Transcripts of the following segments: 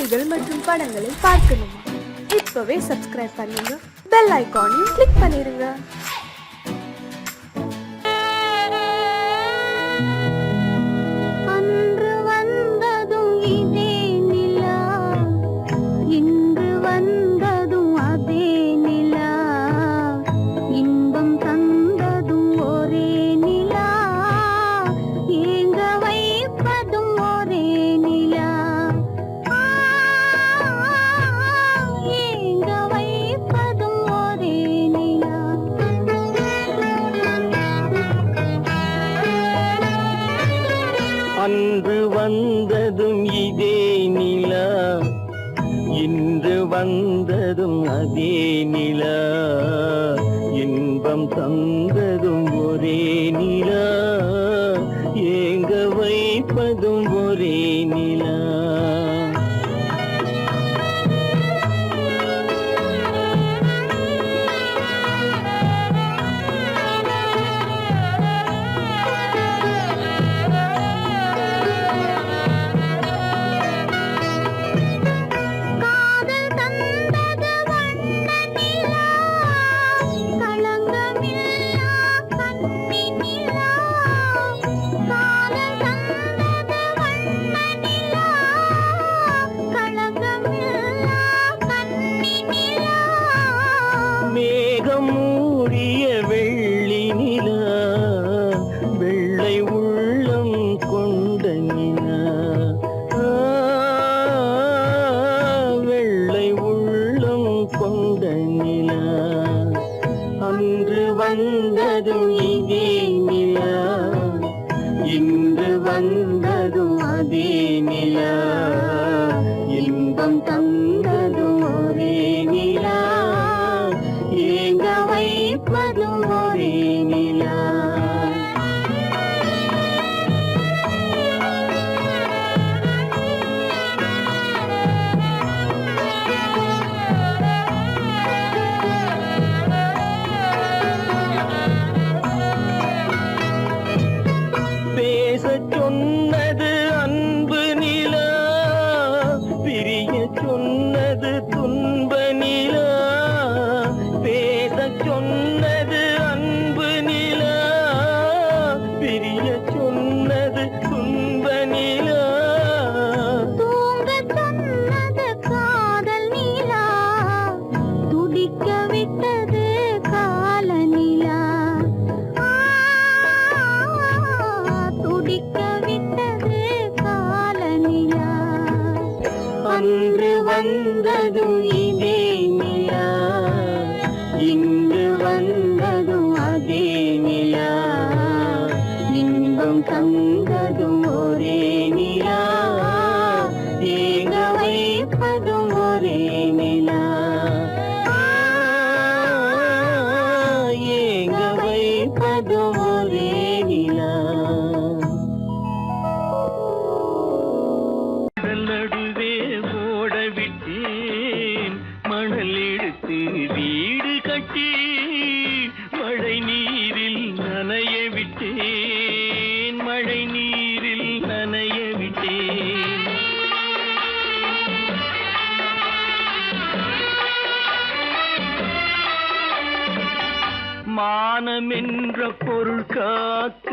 செய்திகள் மற்றும் படங்களை பார்க்கணுமா? இப்பவே சப்ஸ்கிரைப் பண்ணுங்க, பெல் ஐகானையும் கிளிக் பண்ணிருங்க. அன்று வந்ததும் இதே நிலா, இன்று வந்ததும் அதே நிலா, இன்பம் தந்ததும் ஒரே நிலா, ஏங்க வைப்பதும் ஒரே நிலா. மேகம் மூடிய வெள்ளி நிலா, வெள்ளை உள்ளம் கொண்ட நிலா, வெள்ளை உள்ளம் கொண்ட நிலா. அன்று வந்ததும் இதே நிலா, இன்று வந்ததும் அதே நிலா, இன்பம் தந்ததும் ஒரே நிலா, ஏங்க வைப்பதும் ஒரே நிலா. பேசச் சொன்னது அன்பு நிலா, பிரிய சொன்னது துன்ப நிலா. பேசச் சொன்னது அன்பு நிலா, பிரிய சொன்னது துன்ப நிலா. தூங்கச் சொன்னது காதல் நிலா, துடிக்க விட்டது கால நிலா, துடிக்க விட்டது கால நிலா. அன்று வந்ததும் இதே நிலா, இன்று வந்ததும் அதே நிலா, இன்பம் தந்ததும் ஒரே நிலா, ஏங்க வைப்பதும் ஒரே நிலா, ஏங்க வைப்பதும் ஒரே நிலா. நடுவே ஓட விட்டேன் மணல் எடுத்து வீடு கட்டி, மழை நீரில் நனைய விட்டேன், மழை நீரில் நனைய விட்டேன். மானம் என்ற பொருள் காக்க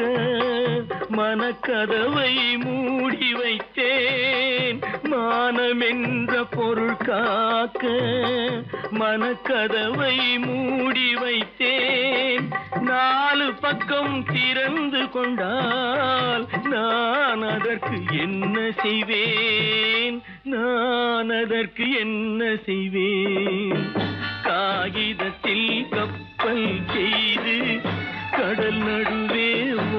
மனக்கதவை மூடி வைத்தேன், மானம் என்ற பொருள் காக்க மனக்கதவை மூடி வைத்தேன். நாலு பக்கம் திறந்து கொண்டால் நான் அதற்கு என்ன செய்வேன், நான் அதற்கு என்ன செய்வேன். காகிதத்தில் கப்பல் செய்து கடல் நடுவே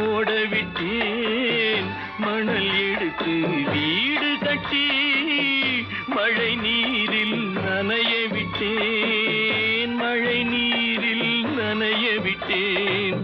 ஓட விட்டேன், மணல் எடுத்து வீடு கட்டி மழை நீரில் நனைய விட்டேன், மழை நீரில் நனைய விட்டேன்.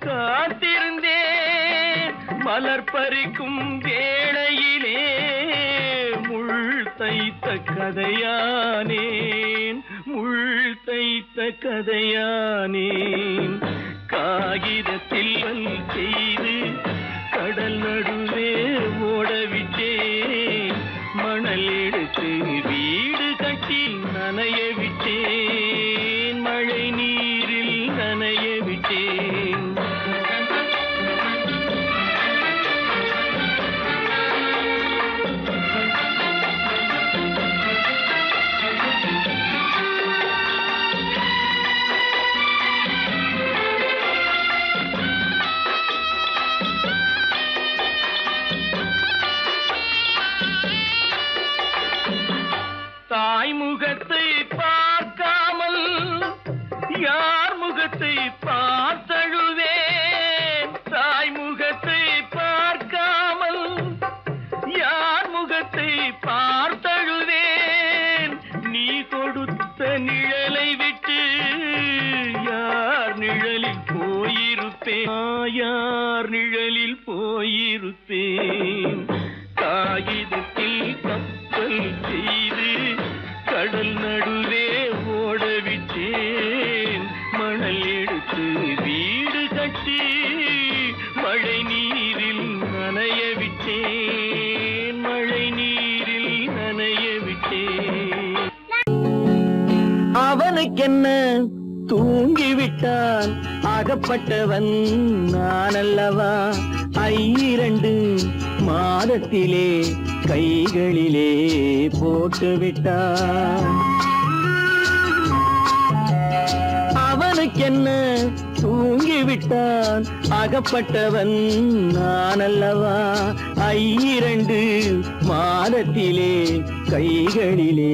காத்திருந்தேன் மலர் பறிக்கும் வேளையிலே முள் தைத்த கதையானேன் முள் தைத்த கதையானேன் காகிதத்தில் செய்து கடல் நடுவே ஓடவிட்டேன் மணல் எடுத்து வீடு கட்டி நனைய விட்டேன் மழை நீரில் நனைய விட்டேன் தாய் முகத்தை பார்க்காமல் யார் முகத்தை பார்த்தழுவேன் தாய் முகத்தை பார்க்காமல் யார் முகத்தை பார்த்தழுவேன் நீ கொடுத்த நிழலை விட்டு யார் நிழலில் போயிருப்பேன் யார் நிழலில் போயிருப்பேன் காகிதத்தில் கப்பல் செய்து கடல் நடுவே ஓடவிட்டேன் மணல் எடுத்து வீடு கட்டி மழை நீரில் நனைய விட்டேன் மழை நீரில் நனைய விட்டேன் அவனுக்கென்ன தூங்கிவிட்டான் அகப்பட்டவன் நான் அல்லவா 2 மாதத்திலே கைகளிலே போட்டு விட்டான் அவனுக்கென்ன தூங்கிவிட்டான் அகப்பட்டவன் நான் அல்லவா 2 மாதத்திலே கைகளிலே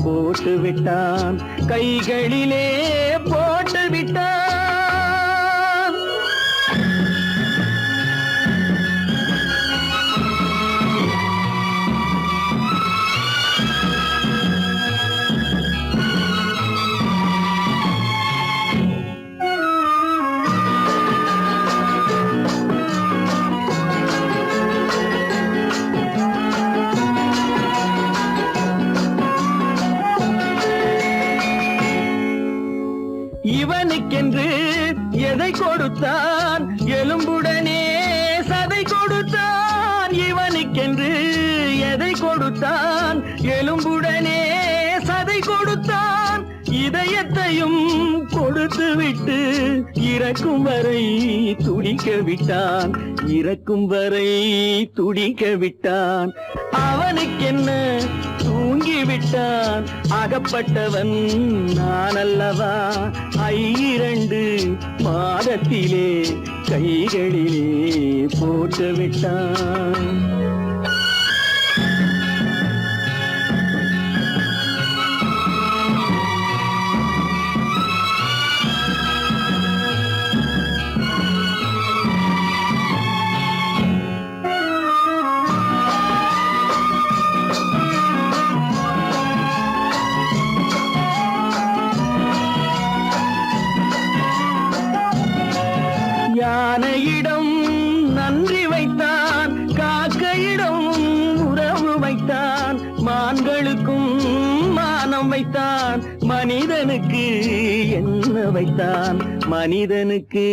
போட்டு விட்டான் கைகளிலே போட்டு விட்டான் இவனுக்கென்று எதை கொடுத்தான் எலும்புடனே சதை கொடுத்தான் இவனுக்கென்று எதை கொடுத்தான் எலும்புடனே சதை கொடுத்தான் இதயத்தையும் கொடுத்து விட்டு இறக்கும் வரை துடிக்க விட்டான் இறக்கும் வரை துடிக்க விட்டான் அவனுக்கென்ன தூங்கிவிட்டான் அகப்பட்டவன் நான் அல்லவா 2 மாதத்திலே கைகளிலே போட்டு விட்டான் யானையிடம் நன்றி வைத்தான் காக்கையிடம் உறவு வைத்தான் மான்களுக்கும் மானம் வைத்தான் மனிதனுக்கு என்ன வைத்தான் மனிதனுக்கு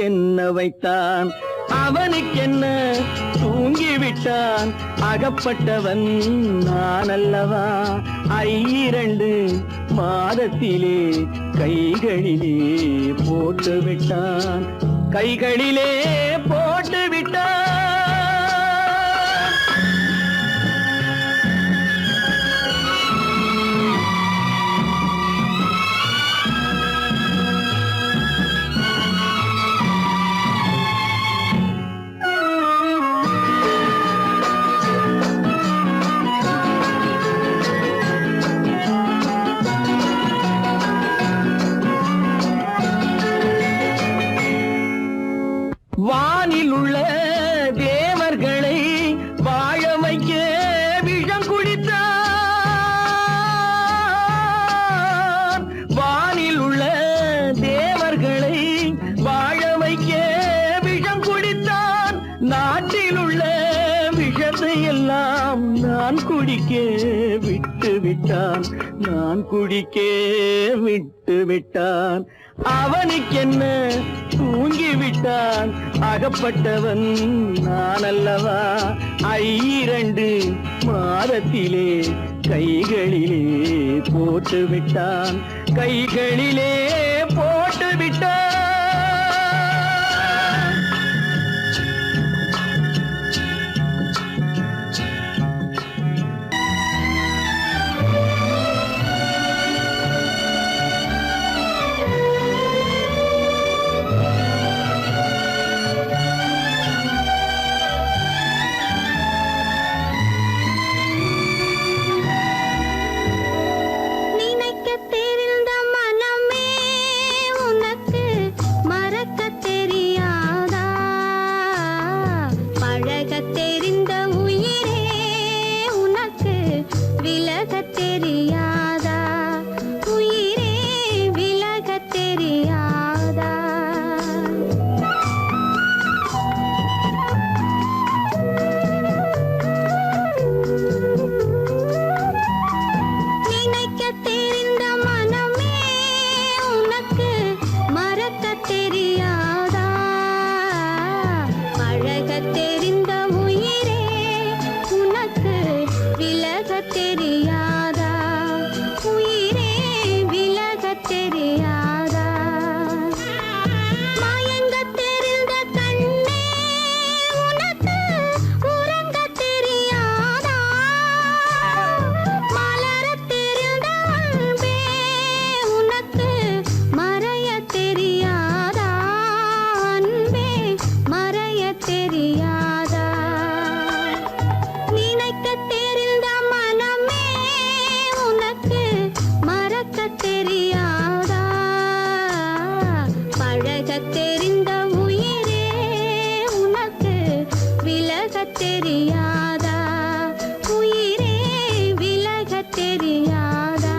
என்ன வைத்தான் அவனுக்கென்ன தூங்கிவிட்டான் அகப்பட்டவன் நான் அல்லவா 2 மாதத்திலே கைகளிலே போட்டு விட்டான் கைகளிலே போட்டு விட்டான் வானில் உள்ள தேவர்களை வாழ வைக்க விஷம் குடித்தான் வானில் உள்ள தேவர்களை வாழ வைக்க குடிக்க விட்டு விட்டான், நான் குடிக்க விட்டு விட்டான். அவனுக்கென்ன தூங்கி விட்டான், அகப்பட்டவன் நான் அல்லவா. 2 மாதத்திலே கைகளிலே போட்டு விட்டான், கைகளிலே போட்டு விட்டான். நினைக்கத் தெரிந்த மனமே உனக்கு மறக்கத் தெரியாதா? பழகத் தெரிந்த உயிரே உனக்கு விலகத் தெரியாதா? உயிரே விலகத் தெரியாதா? நினைக்கத் தெரிந்த மனமே உனக்கு மறக்கத் தெரியாதா? பழகத் தெரிந்த உயிரே உனக்கு விலகத் தெரியாதா? உயிரே விலகத் தெரியாதா? மயங்கத் தெரிந்த கண்ணே உனக்கு உறங்கத் தெரியாதா? மலரத் தெரிந்த அன்பே உனக்கு மறையத் தெரியாதா? அன்பே மறையத் தெரியாதா? நினைக்கத் தெரிந்த மனமே உனக்கு மறக்கத் தெரியாதா? பழகத் தெரிந்த உயிரே உனக்கு விலகத் தெரியாதா? உயிரே விலகத் தெரியாதா?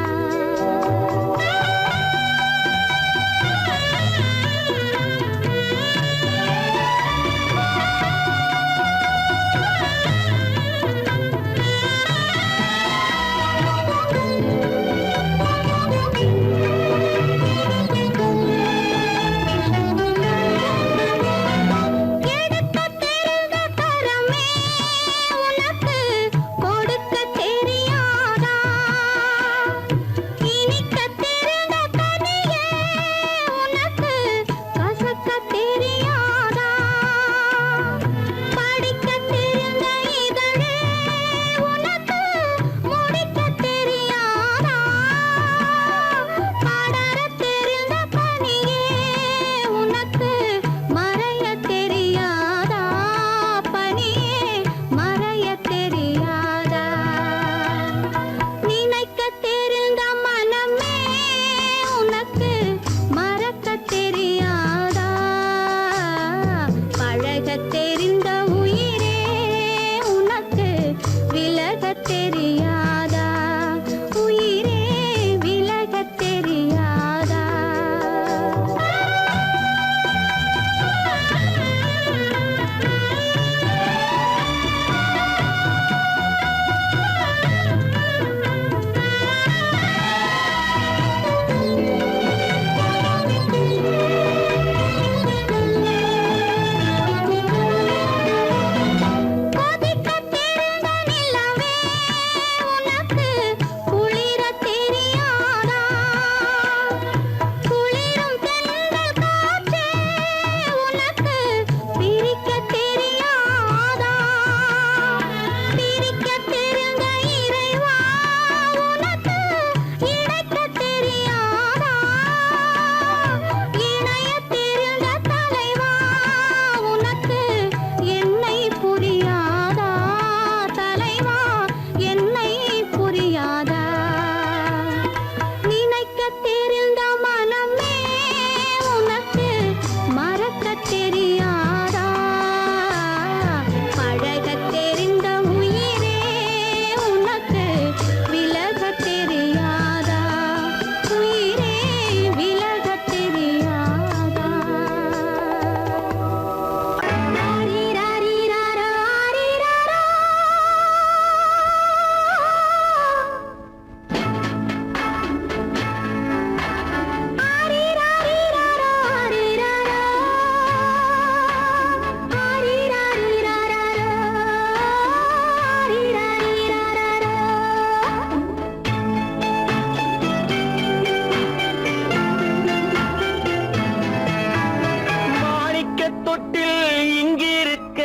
தொட்டில் இங்கிருக்க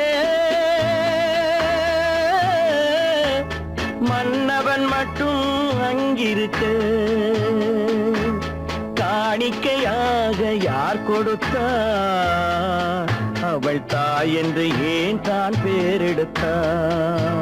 மன்னவன் மட்டும் அங்கிருக்க காணிக்கையாக யார் கொடுத்தார் அவள் தாய் என்று ஏன் தான் பேரெடுத்தார்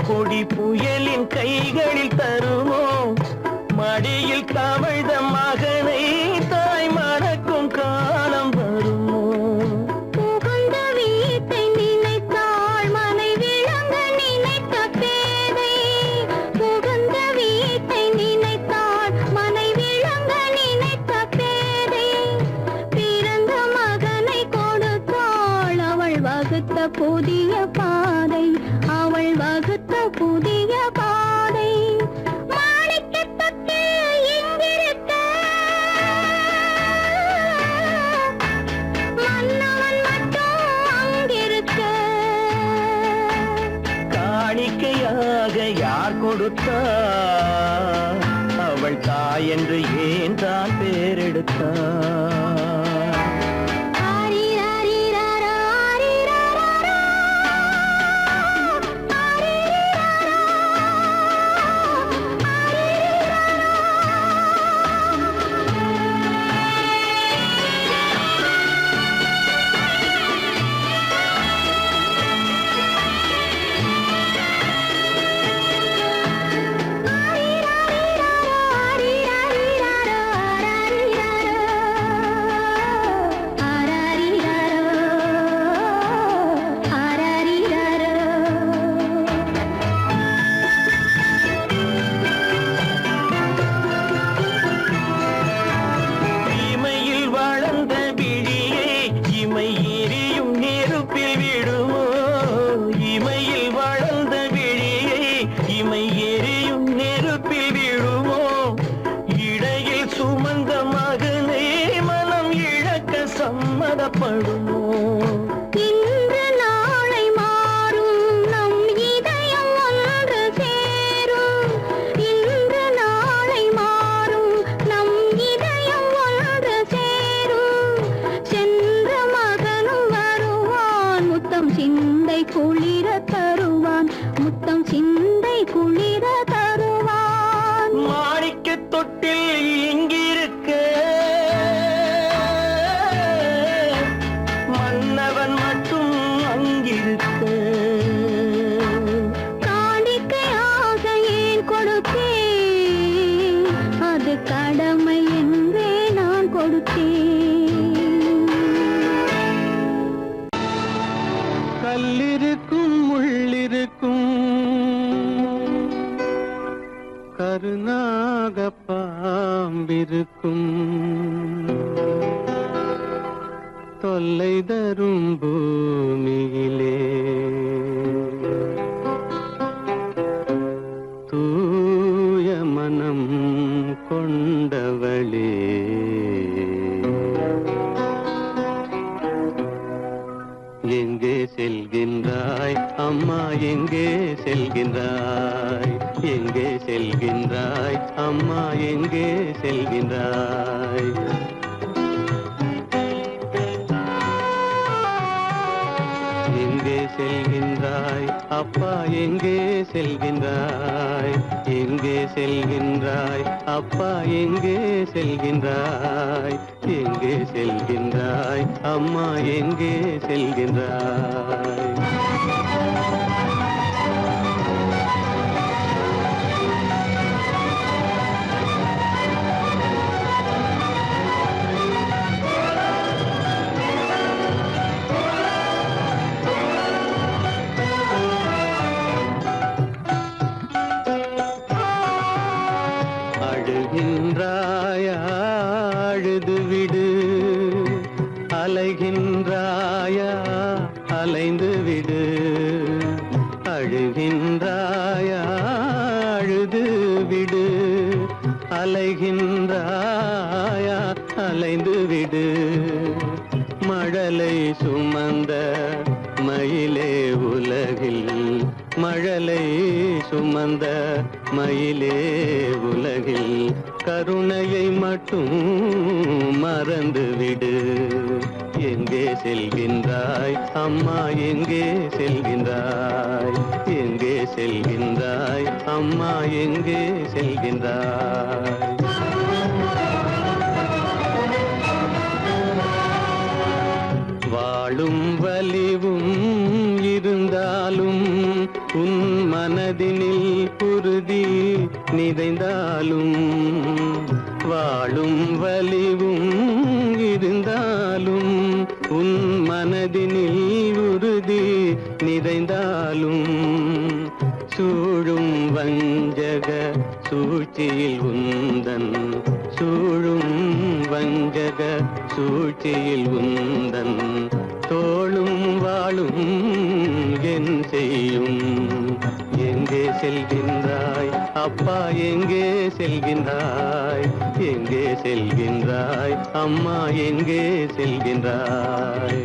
கொடி புயலின் கைகளில் தருமோ மடியில் தவழ்ந்த மகனை தாய் மறக்கும் காலம் வருமோ புகுந்த வீட்டை நினைத்தாள் மனை விளங்க நினைத்த பேதை புகுந்த வீட்டை நினைத்தாள் மனை விளங்க நினைத்த பேதை பிறந்த மகனை கொடுத்தாள் அவள் வகுத்த புதிய பாதை அவள் வகுத்த புதிய பாதை மாணிக்கத் தொட்டில் இங்கிருக்க மன்னவன் மட்டும் அங்கிருக்க காணிக்கையாக யார் கொடுத்தார் அவள் தாய் என்று ஏன் தான் பேரெடுத்தார் சம்மதப்படுமோ இன்று நாளை மாறும் நம் இதயம் ஒன்று சேரும் இன்று நாளை மாறும் நம் இதயம் ஒன்று சேரும் சென்ற மகனும் வருவான் முத்தம் சிந்தை குளிர தருவான் முத்தம் சிந்தை குளிர தருவான் மாணிக்கத் தொட்டில் இங்கிருக்க காணிக்கையாக ஏன் கொடுத்தேன் அது கடமை என்றே நான் கொடுத்தேன் கல்லிருக்கும் முள்ளிருக்கும் கருநாக பாம்பிருக்கும் தொல்லை தரும் பூமியிலே தூய மனம் கொண்டவளே எங்கே செல்கின்றாய் அம்மா எங்கே செல்கின்றாய் எங்கே செல்கின்றாய் அம்மா எங்கே செல்கின்றாய் எங்கே செல்கின்றாய் அப்பா எங்கே செல்கின்றாய் எங்கே செல்கின்றாய் அப்பா எங்கே செல்கின்றாய் எங்கே செல்கின்றாய் அம்மா எங்கே செல்கின்றாய் அழுகின்றாயா அழுது விடு அலைகின்றாயா அலைந்து விடு அழுகின்றாயா அழுது விடு அலைகின்றாயா அலைந்து விடு மழலை சுமந்த மயிலே உலகில் மழலை சுமந்த மயிலே உலகில் கருணையை மட்டும் மறந்துவிடு எங்கே செல்கின்றாய் அம்மா எங்கே செல்கின்றாய் எங்கே செல்கின்றாய் அம்மா எங்கே செல்கின்றாய் வாழும் வலிவும் இருந்தாலும் உன் மனதினில் குருதி நிறைந்தாலும் வாழும் வலிவும் இருந்தாலும் உன் மனதினில் உறுதி நிறைந்தாலும் சூழும் வஞ்சக சூழ்ச்சியில் உந்தன் சூழும் வஞ்சக சூழ்ச்சியில் உந்தன் தோளும் வாழும் என் செய்யும் எங்கே செல்கின்றாய் அப்பா எங்கே செல்கின்றாய் எங்கே செல்கின்றாய் அம்மா எங்கே செல்கின்றாய்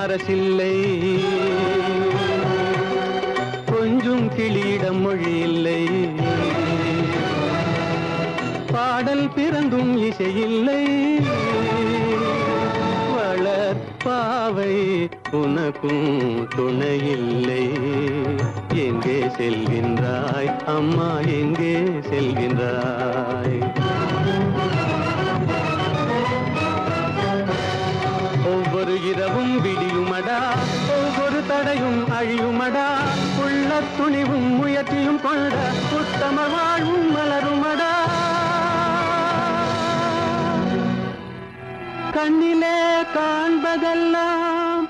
அரசில்லை கொஞ்சம் கிளியிடம் மொழி இல்லை பாடல் பிறந்தும் இசையில்லை வளர் பாவை உனக்கும் துணையில்லை எங்கே செல்கின்றாய் அம்மா எங்கே செல்கின்றாய் ஒவ்வொரு இரவும் விடியுமடா ஒவ்வொரு தடையும் அழியுமடா உள்ள துணிவும் முயற்சியும் கொண்ட உத்தம வாழ்வும் மலருமடா கண்ணிலே காண்பதெல்லாம்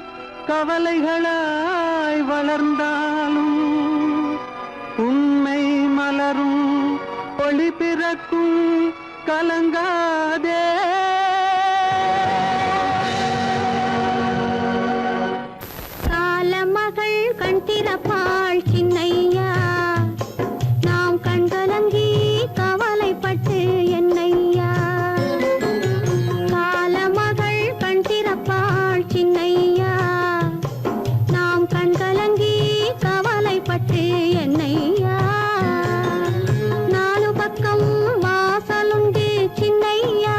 கவலைகளாய் வளர்ந்தாலும் உண்மை மலரும் ஒளி பிறக்கும் கலங்காதே கண் திறப்பாள் சின்னையா நாம் கண்கலங்கி கவலைப்பட்டு என்னையா காலமகள் கண் திறப்பாள் சின்னையா நாம் கண்கலங்கி கவலைப்பட்டு என்னையா நாலு பக்கம் வாசலுண்டு சின்னையா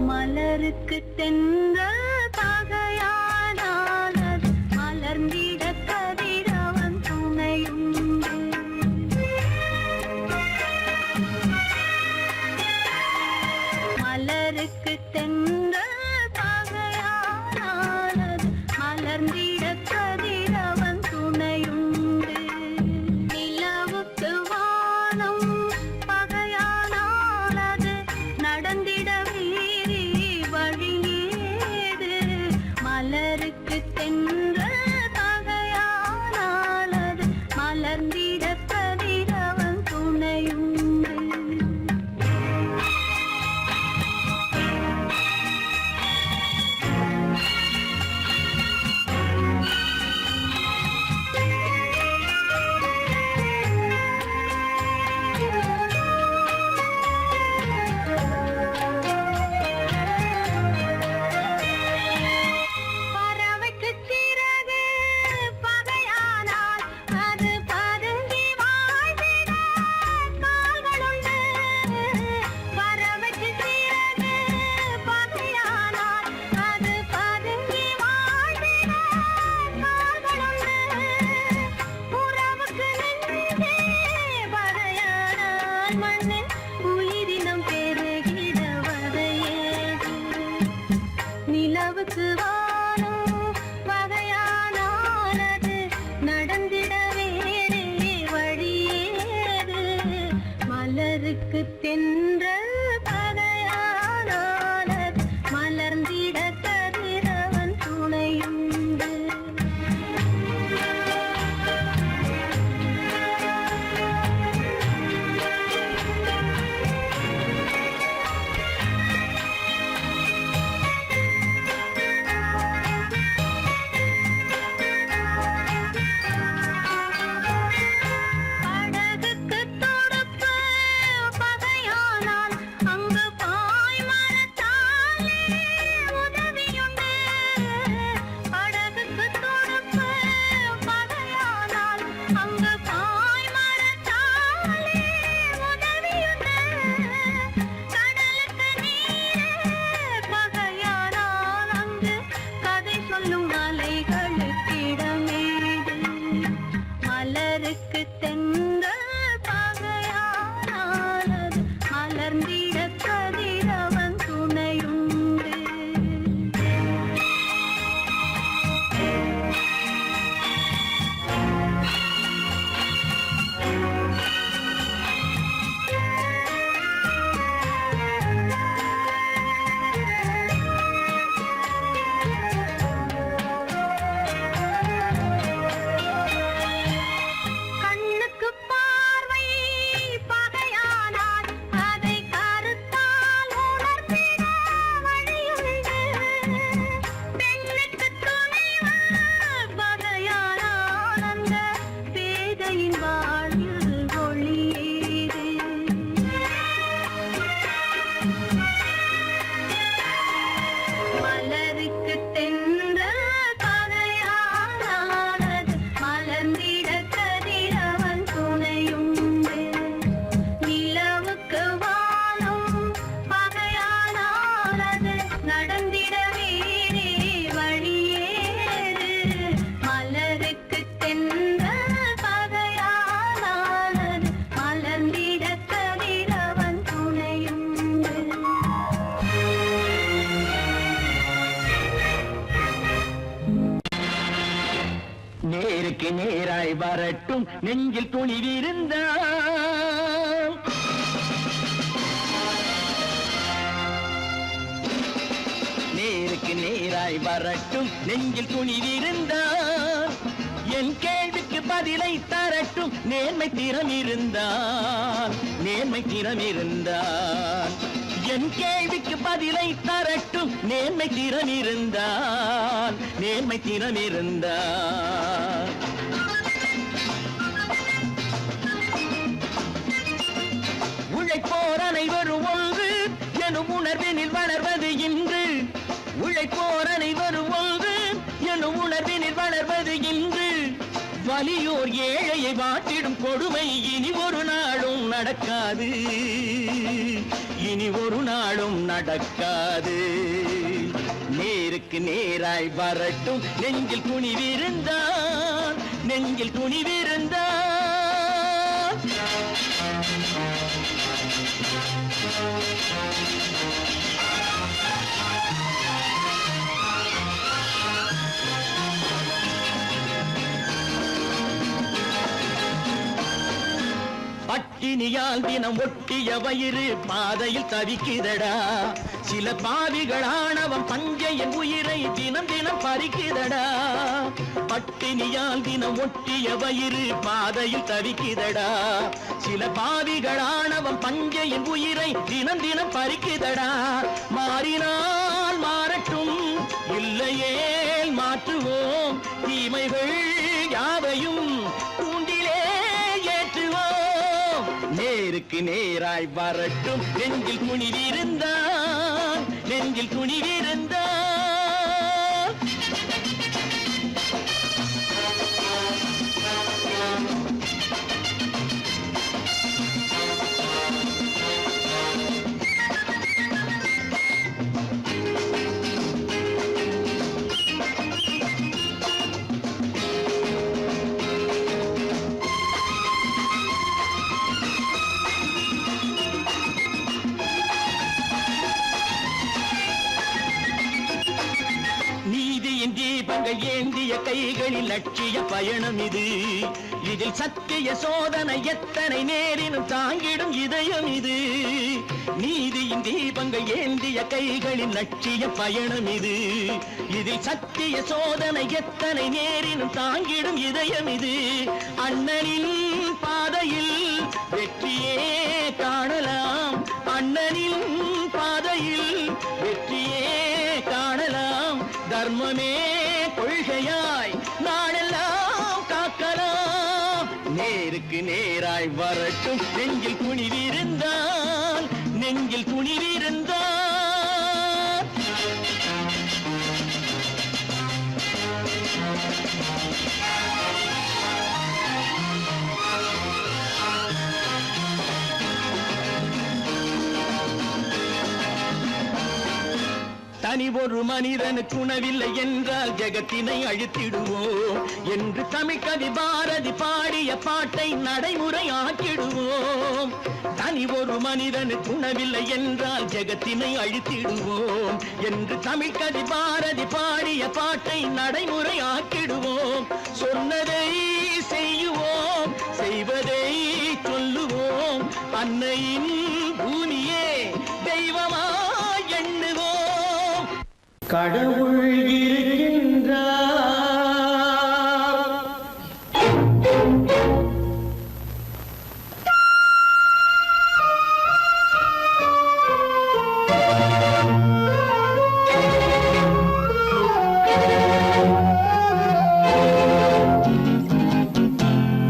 மலருக்கு தென்றல் பகையானால் அது மலர்ந்திட கதிரவன் துணையுண்டு. மலருக்கு தென்றல் பகையானால் அது மலர்ந்திட கதிரவன் துணையுண்டு. நிலவுக்கு வானம் பகையானால் அது நடந்திட மலருக்கு தென்றல் பகையானால் அது மலர்ந்திட கதிரவன் துணையுண்டு. நிலவுக்கு வானம் பகையானால் அது நடந்திட வேறே வழியேது. மலருக்கு தென்றல் பகையானால் அது மலர்ந்திட கதிரவன் துணையுண்டு. வரட்டும் நெஞ்சில் துணிவிருந்தால். நேருக்கு நேராய் வரட்டும் நெஞ்சில் துணிவிருந்தால். என் கேள்விக்கு பதிலை தரட்டும் நேர்மை திறம் இருந்தால். நேர்மை திறம் இருந்தால் என் கேள்விக்கு பதிலை தரட்டும் நேர்மை திறம் இருந்தால். நேர்மை திறம் இருந்தால் உழைப்போர் அனைவரும் ஒன்று எனும் உணர்வினில் வளர்வது இன்று. உழைப்போர் அனைவரும் ஒன்று எனும் உணர்வினில் வளர்வது இன்று. வலியோர் ஏழையை வாட்டிடும் கொடுமை இனி ஒரு நாளும் நடக்காது. இனி ஒரு நாளும் நடக்காது. நேருக்கு நேராய் வரட்டும் நெஞ்சில் துணிவிருந்தால். நெஞ்சில் துணிவிருந்தால் பட்டினியால் தினம் ஒட்டிய வயிறு பாதையில் தவிக்குதடா. சில பாவிகள் ஆணவம் பஞ்சையின் உயிரை தினம் தினம் பறிக்குதடா. பட்டினியால் தினம் ஒட்டிய வயிறு பாதையில் தவிக்குதடா. சில பாவிகள் ஆணவம் பஞ்சையின் உயிரை தினம் தினம் பறிக்குதடா. மாறினால் மாறட்டும் இல்லையே மாற்றுவோம். தீமைகள் யாவையும் கூண்டிலே ஏற்றுவோம். நேருக்கு நேராய் வரட்டும் நெஞ்சில் துணிவிருந்தால். நெஞ்சில் துணிவிருந்தால் தீபங்கள் ஏந்திய கைகளில் லட்சிய பயணம் இது. இதில் சத்திய சோதனை எத்தனை நேரினும் தாங்கிடும் இதயம் இது. நீதியின் தீபங்கள் ஏந்திய கைகளில் லட்சிய பயணம் இது. இதில் சத்திய சோதனை எத்தனை நேரினும் தாங்கிடும் இதயம் இது. அண்ணனின் பாதையில் வெற்றியே காணலாம். அண்ணனின் பாதையில் வெற்றியே காணலாம். தர்மமே கொள்கையாய் நாளெல்லாம் காக்கலாம். நேருக்கு நேராய் வரட்டும் நெஞ்சில் துணிவிருந்தால். நெஞ்சில் துணிவிருந்தால் தனி ஒரு மனிதனுக்கு உணவில்லை என்றால் ஜெகத்தினை அழித்திடுவோம் என்று தமிழ் கவி பாரதி பாடிய பாட்டை நடைமுறை ஆக்கிடுவோம். தனி ஒரு மனிதனுக்கு உணவில்லை என்றால் ஜெகத்தினை அழித்திடுவோம் என்று தமிழ் கவி பாரதி பாடிய பாட்டை நடைமுறை ஆக்கிடுவோம். சொன்னதை செய்யுவோம், செய்வதை சொல்லுவோம். அன்னையின் பூமியே தெய்வமா எண்ணுவோம். கடவுள் இருக்கின்றார்.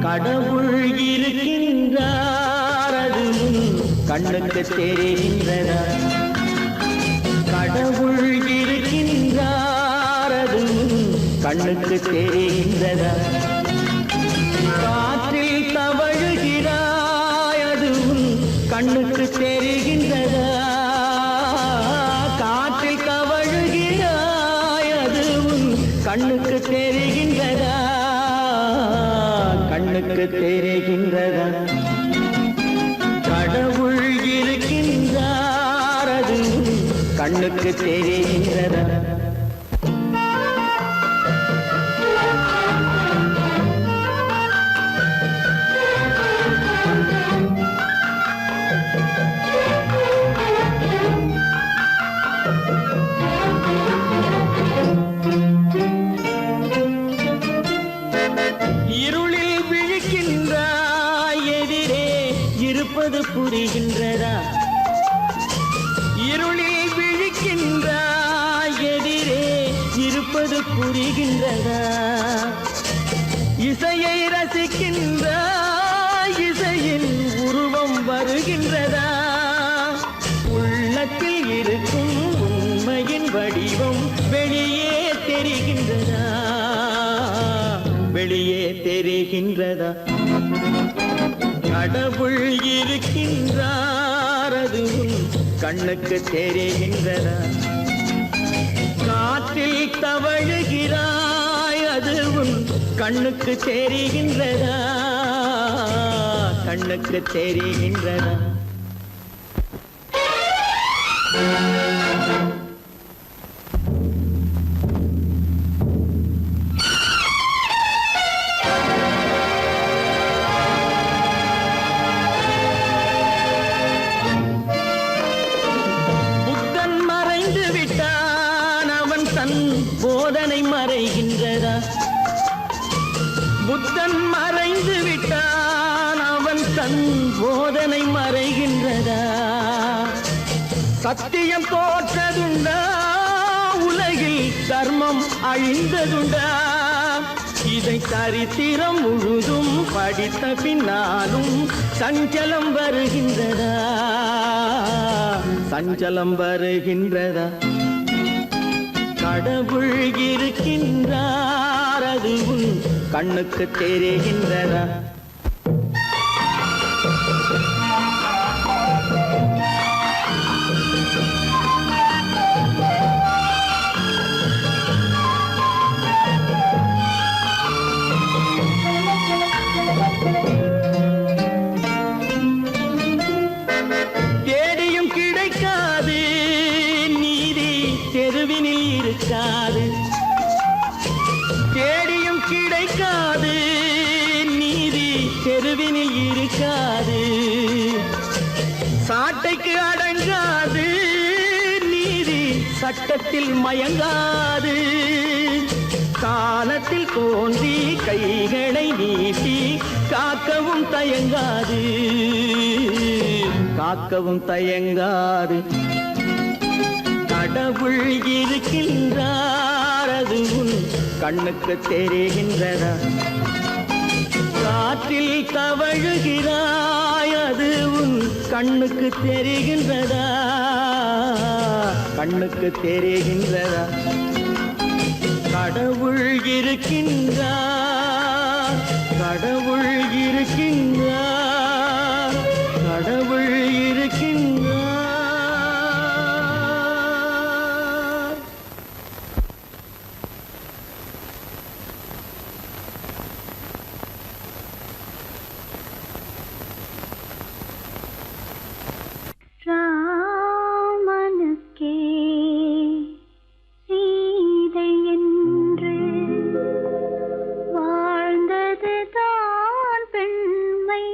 கடவுள் இருக்கின்றார், அது கண்ணுக்கு தெரிகின்றதா? கடவுள் இருக்கின்றார், அது கண்ணுக்கு தெரிகின்றதா? காற்றில் தவழுகிறாய், அது கண்ணுக்கு தெரிகின்றதா? காற்றில் தவழுகிறாய், அது கண்ணுக்கு தெரிகின்றதா? கண்ணுக்கு தெரிகின்றதா? கடவுள் இருக்கின்றார், அது கண்ணுக்கு தெரிகின்றதா? புரிகின்றதா இசையை ரசிக்கின்ற இசையின் உருவம் வருகின்றதா உள்ளத்தில் இருக்கும் உண்மையின் வடிவம் வெளியே தெரிகின்றதா வெளியே தெரிகின்றதா கடவுள் இருக்கின்றார் அது உன் கண்ணுக்கு தெரிகின்றதா காற்றில் தவழுகிறாய் அது உன் கண்ணுக்கு தெரிகின்றதா கண்ணுக்கு தெரிகின்றதா புத்தன் மறைந்து விட்டான் அவன் தன் போதனை மறைகின்றதா புத்தன் மறைந்து விட்டான் அவன் தன் போதனை மறைகின்றதா சத்தியம் தோற்றதுண்டா உலகில் தர்மம் அழிந்ததுண்டா இதை சரித்திரம் முழுதும் படித்த பின்னாலும் சஞ்சலம் வருகின்றதா சஞ்சலம் வருகின்றதா கடவுள் இருக்கின்றார் அது உன் கண்ணுக்கு தெரிகின்றதா தேடியும் கிடைக்காது நீதி தெருவினில் இருக்காது தேடியும் கிடைக்காது நீதி தெருவினில் இருக்காது சாட்டைக்கு அடங்காது நீதி சட்டத்தில் மயங்காது காலத்தில் தோன்றி கைகளை நீட்டி காக்கவும் தயங்காது காக்கவும் தயங்காது கடவுள் இருக்கின்றார் அது உன் கண்ணுக்கு தெரிகின்றதா காற்றில் தவழுகிறாய் அது உன் கண்ணுக்கு தெரிகின்றதா கண்ணுக்கு தெரிகின்றதா கடவுள் இருக்கின்றார் கடவுள் இருக்கின்றார் கடவுள் இருக்கின்றார் ராமனுக்கே சீதை என்று வாழ்ந்தது தான் பெண்மை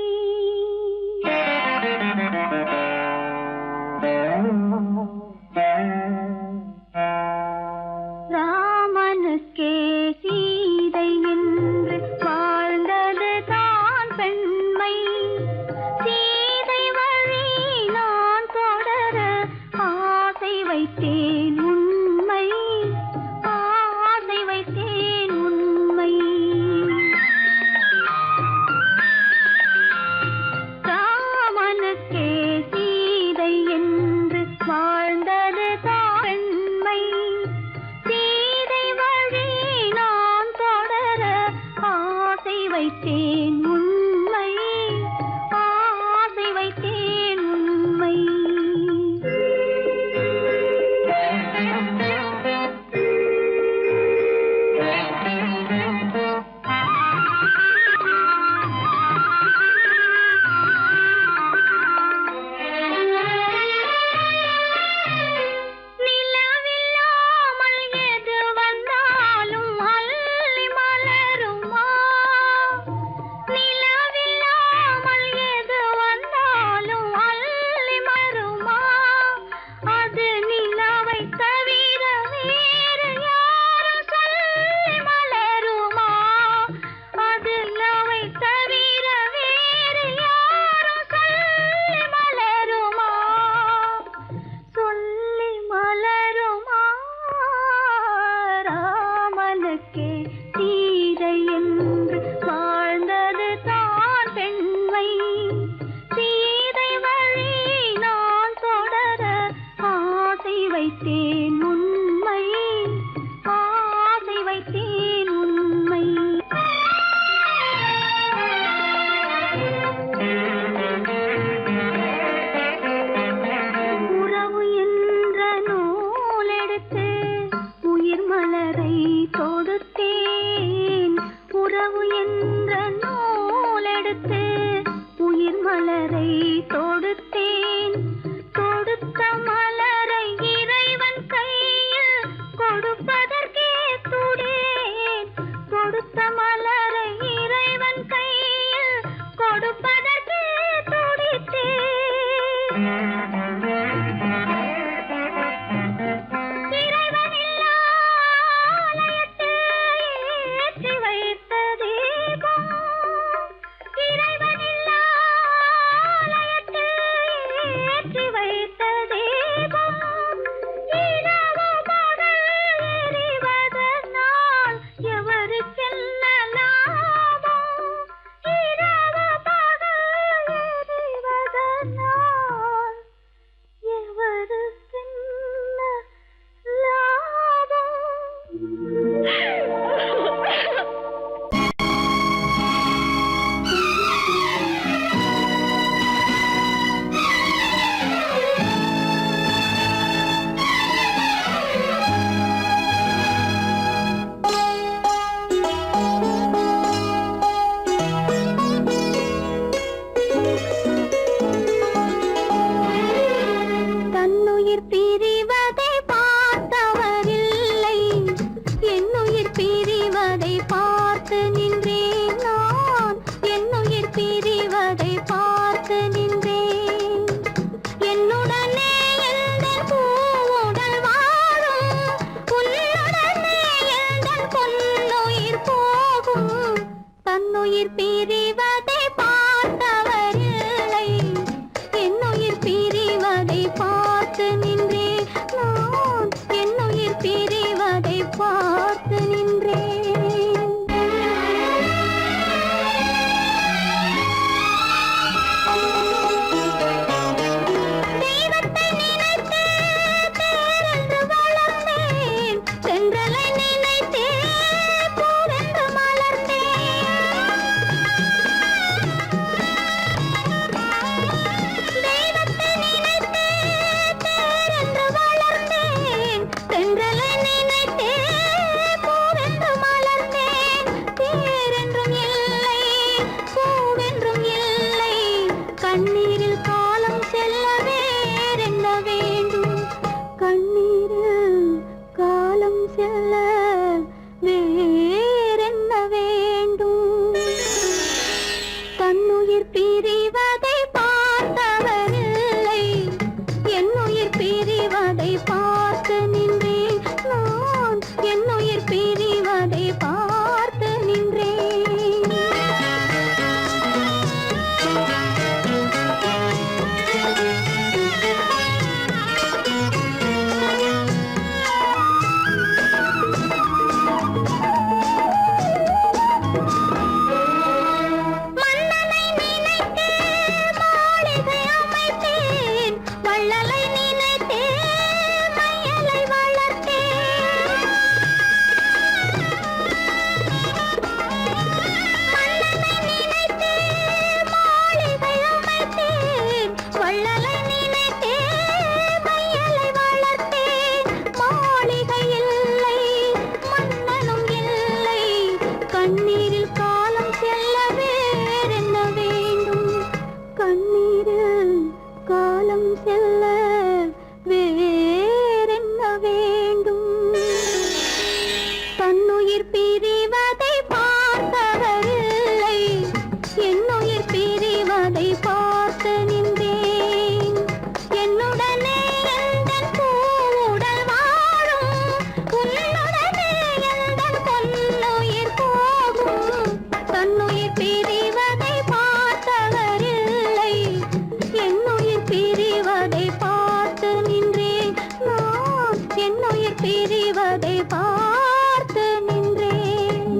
பிரிவதை பார்த்து நின்றேன்.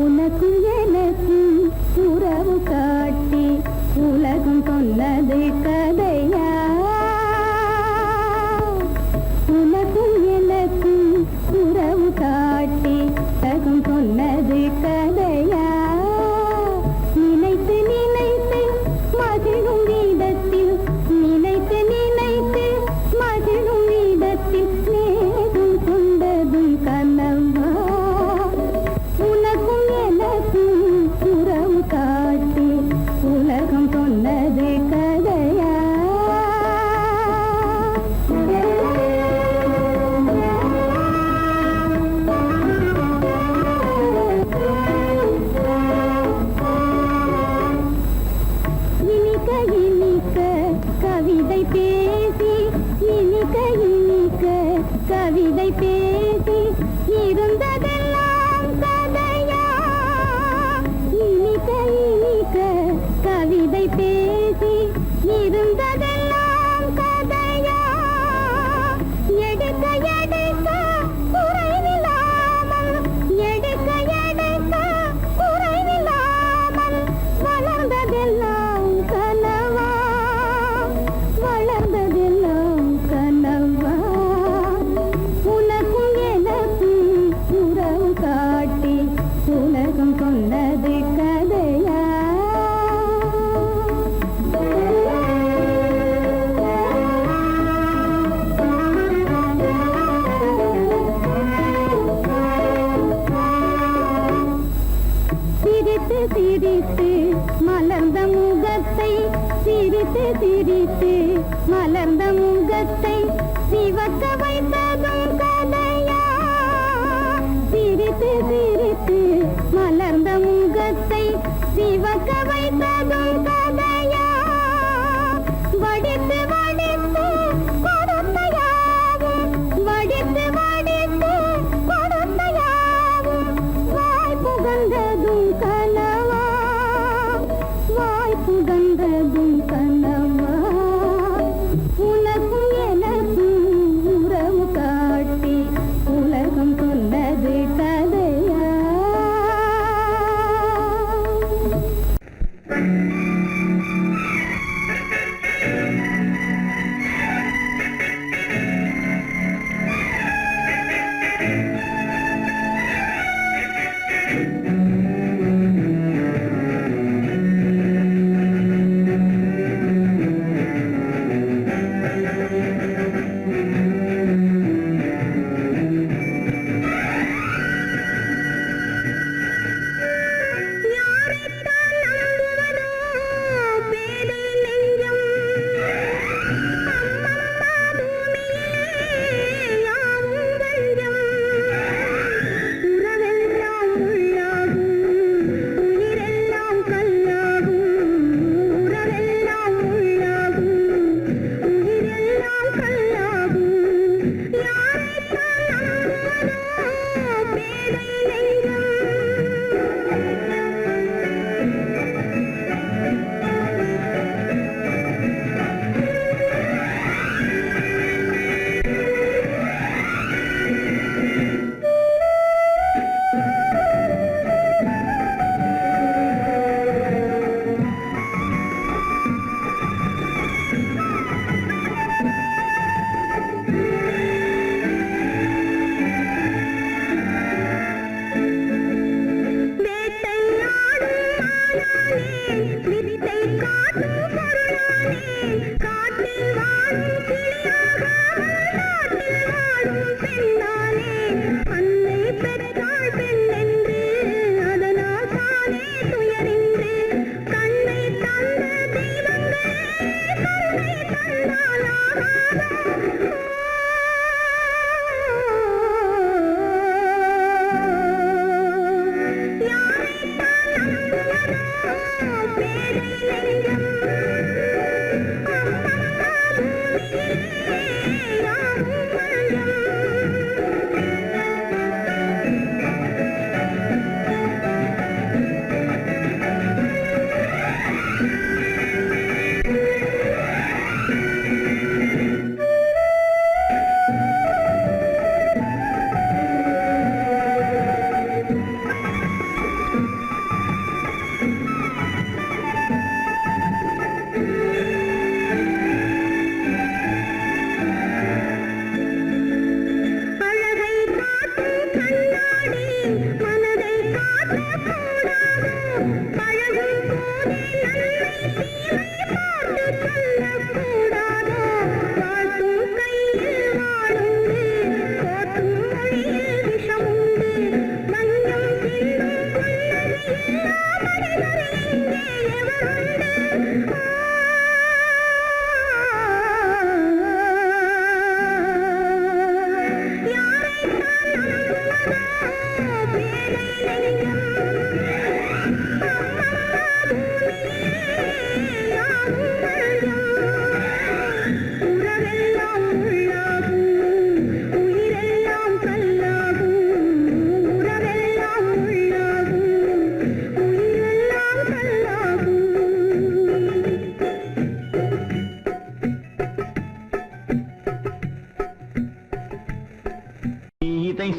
உனக்கும் எனக்கும் உறவு காட்டி உலகம் சொன்னது கதையா? உனக்கும் எனக்கும் உறவு காட்டி உலகம் சொன்னது கதையா? நினைத்து நினைத்து மகிழும் வீதத்தில், நினைத்து நினைத்து மகிழும் வீதத்தில் நேரும் கொண்டதும் கனவா? உனக்கும் எனக்கும் உறவு காட்டி உலகம் சொன்னது கதையா? இனிக்க இனிக்க கவிதை பேசி, இனிக்க இனிக்க கவிதை பேசி இருந்ததெல்லாம் கதையா? இனிக்க இனிக்க கவிதை பேசி இருந்ததெல்லாம் கதையா? எடுக்க எடுக்க குறைவில்லாமல், எடுக்க எடுக்க குறைவில்லாமல் வளர்ந்ததெல்லாம் கனவா? வளர்ந்ததெல்லாம் கனவா? உனக்கும் எனக்கும் உறவு காட்டி உலகம் சொன்னது கதையா? சிரித்து சிரித்து மலர்ந்த முகத்தை, சிரித்து சிரித்து மலர்ந்த முகத்தை சிவக்க வைத்ததும் கதையா? சிரித்து சிரித்து மலர்ந்த முகத்தை சிவக்க வைத்ததும் கதையா? வடித்து வடித்து கொடுத்த யாவும், வடித்து வடித்து கொடுத்த யாவும் வாய் புகழ்ந்ததும் கனவா? வாய் புகழ்ந்ததும் கனவா? உனக்கும் எனக்கும் உறவு காட்டி உலகம் சொன்னது கதையா?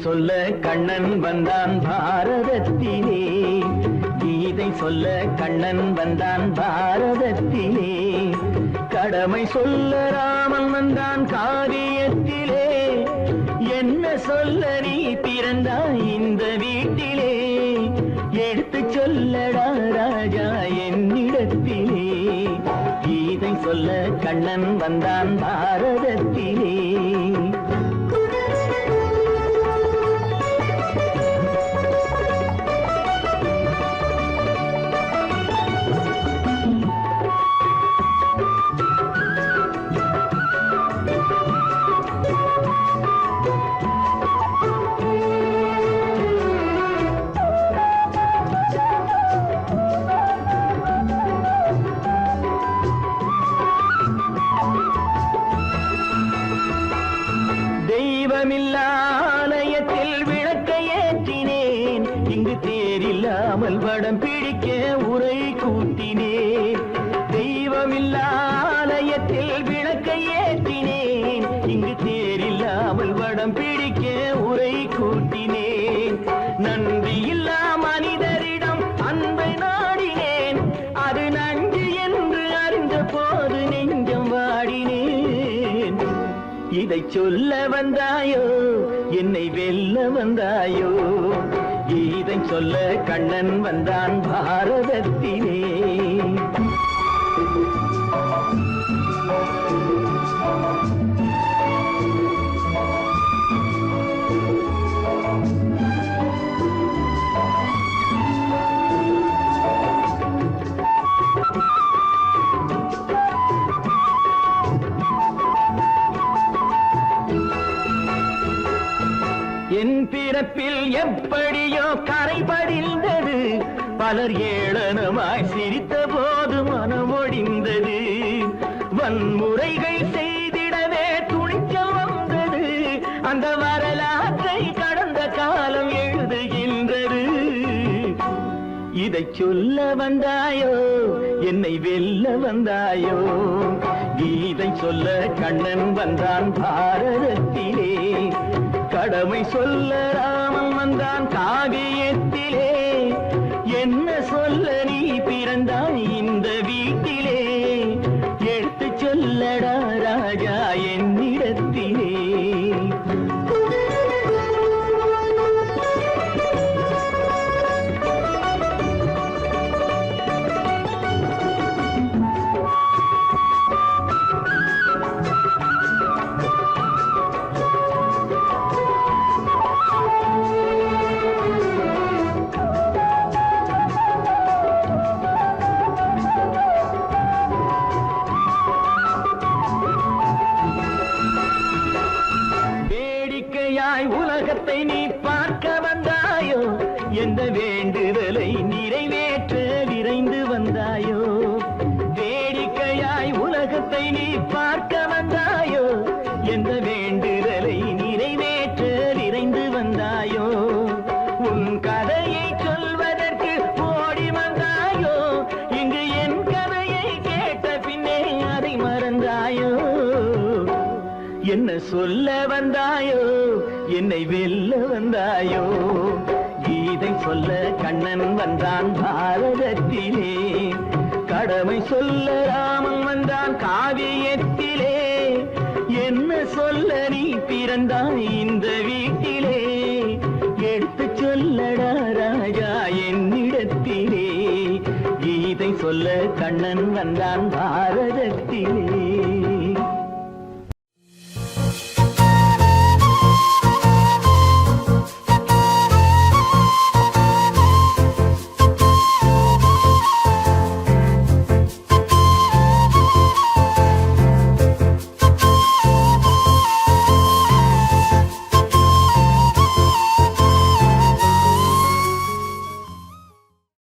சொல்ல கண்ணன் வந்தான் பாரதத்திலே. கீதை சொல்ல கண்ணன் வந்தான் பாரதத்திலே. கடமை சொல்ல ராமன் வந்தான் காவியத்திலே. என்ன சொல்ல நீ பிறந்தாய் இந்த வீட்டிலே? எடுத்து சொல்லடா ராஜா என்னிடத்திலே. கீதை சொல்ல கண்ணன் வந்தான் பாரதத்திலே. ஆலயத்தில் விளக்கை ஏற்றினேன். இங்கு தேரில்லாமல் வடம் பிடிக்க உரை கூட்டினேன். தெய்வமில்லா ஆலயத்தில் விளக்கை ஏற்றினேன். இங்கு தேரில்லாமல் வடம் பிடிக்க உரை கூட்டினேன். நன்றியில்லா மனிதரிடம் அன்பை நாடினேன். அது நன்றி என்று அறிந்த போது நெஞ்சம் வாடினேன். இதை சொல்ல வந்தாயோ என்னை வெல்ல வந்தாயோ? இதை சொல்ல கண்ணன் வந்தான் பாரதத்திலே. என் பிறப்பில் எப்படியோ கரை படிந்தது. பலர் ஏளனமாய் சிரித்த போது மனம் ஒடிந்தது. வன்முறைகள் செய்திடவே துணிச்சல் வந்தது. அந்த வரலாற்றை கடந்த காலம் எழுதுகின்றது. இதை சொல்ல வந்தாயோ என்னை வெல்ல வந்தாயோ? கீதை சொல்ல கண்ணன் வந்தான் பாரதத்திலே. கடமை சொல்ல ராமன் வந்தான் காவியத்திலே. என்ன சொல்ல நீ பிறந்தாய் இந்த வீட்டிலே? எடுத்து சொல்லடா ராஜா என்னிடத்திலே. உலகத்தை நீ பார்க்க வந்தாயோ? எந்த வேண்டுதலை நிறைவேற்ற விரைந்து வந்தாயோ? வேடிக்கையாய் உலகத்தை நீ பார்க்க வந்தாயோ? எந்த வேண்டுதலை நிறைவேற்ற விரைந்து வந்தாயோ? உன் கதையை சொல்வதற்கு ஓடி வந்தாயோ? இங்கு என் கதையை கேட்ட பின்னே அதை மறந்தாயோ? என்ன சொல்ல வந்தாயோ என்னை வெல்ல வந்தாயோ? கீதை சொல்ல கண்ணன் வந்தான் பாரதத்திலே. கடமை சொல்ல ராமன் வந்தான் காவியத்திலே. என்ன சொல்ல நீ பிறந்தாய் இந்த வீட்டிலே? எடுத்து சொல்லடா ராஜா என்னிடத்திலே. கீதை சொல்ல கண்ணன் வந்தான் பாரதத்திலே.